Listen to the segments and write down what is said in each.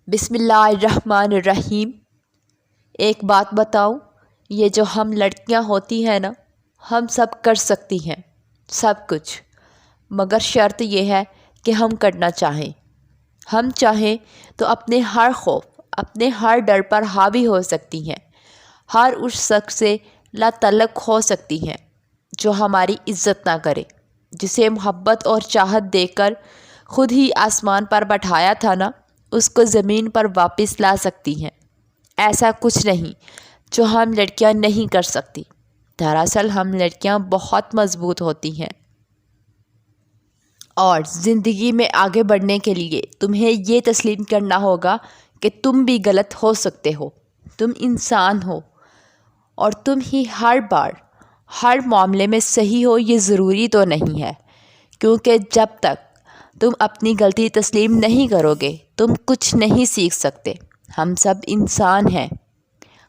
بسم اللہ الرحمن الرحیم۔ ایک بات بتاؤں، یہ جو ہم لڑکیاں ہوتی ہیں نا، ہم سب کر سکتی ہیں سب کچھ، مگر شرط یہ ہے کہ ہم کرنا چاہیں۔ ہم چاہیں تو اپنے ہر خوف، اپنے ہر ڈر پر حاوی ہو سکتی ہیں، ہر اس شخص سے لا تعلق ہو سکتی ہیں جو ہماری عزت نہ کرے، جسے محبت اور چاہت دے کر خود ہی آسمان پر بٹھایا تھا نا، اس کو زمین پر واپس لا سکتی ہیں۔ ایسا کچھ نہیں جو ہم لڑکیاں نہیں کر سکتی۔ دراصل ہم لڑکیاں بہت مضبوط ہوتی ہیں، اور زندگی میں آگے بڑھنے کے لیے تمہیں یہ تسلیم کرنا ہوگا کہ تم بھی غلط ہو سکتے ہو، تم انسان ہو، اور تم ہی ہر بار ہر معاملے میں صحیح ہو یہ ضروری تو نہیں ہے، کیونکہ جب تک تم اپنی غلطی تسلیم نہیں کرو گے تم کچھ نہیں سیکھ سکتے۔ ہم سب انسان ہیں،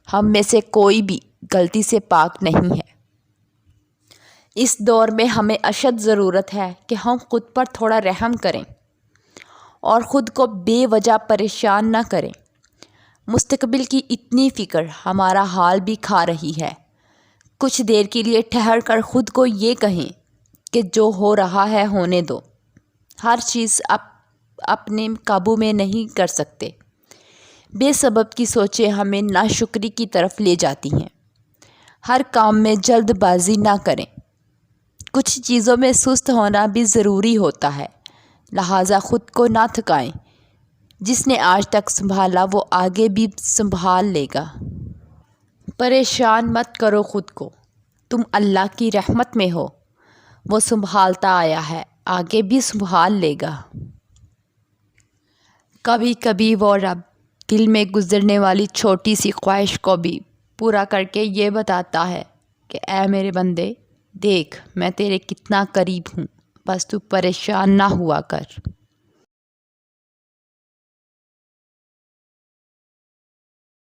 ہم میں سے کوئی بھی غلطی سے پاک نہیں ہے۔ اس دور میں ہمیں اشد ضرورت ہے کہ ہم خود پر تھوڑا رحم کریں اور خود کو بے وجہ پریشان نہ کریں۔ مستقبل کی اتنی فکر ہمارا حال بھی کھا رہی ہے۔ کچھ دیر کے لیے ٹھہر کر خود کو یہ کہیں کہ جو ہو رہا ہے ہونے دو۔ ہر چیز اپنے قابو میں نہیں کر سکتے۔ بے سبب کی سوچیں ہمیں ناشکری کی طرف لے جاتی ہیں۔ ہر کام میں جلد بازی نہ کریں۔ کچھ چیزوں میں سست ہونا بھی ضروری ہوتا ہے، لہٰذا خود کو نہ تھکائیں۔ جس نے آج تک سنبھالا وہ آگے بھی سنبھال لے گا۔ پریشان مت کرو خود کو، تم اللہ کی رحمت میں ہو، وہ سنبھالتا آیا ہے، آگے بھی سنبھال لے گا۔ کبھی کبھی وہ رب دل میں گزرنے والی چھوٹی سی خواہش کو بھی پورا کر کے یہ بتاتا ہے کہ اے میرے بندے، دیکھ میں تیرے کتنا قریب ہوں، بس تو پریشان نہ ہوا کر۔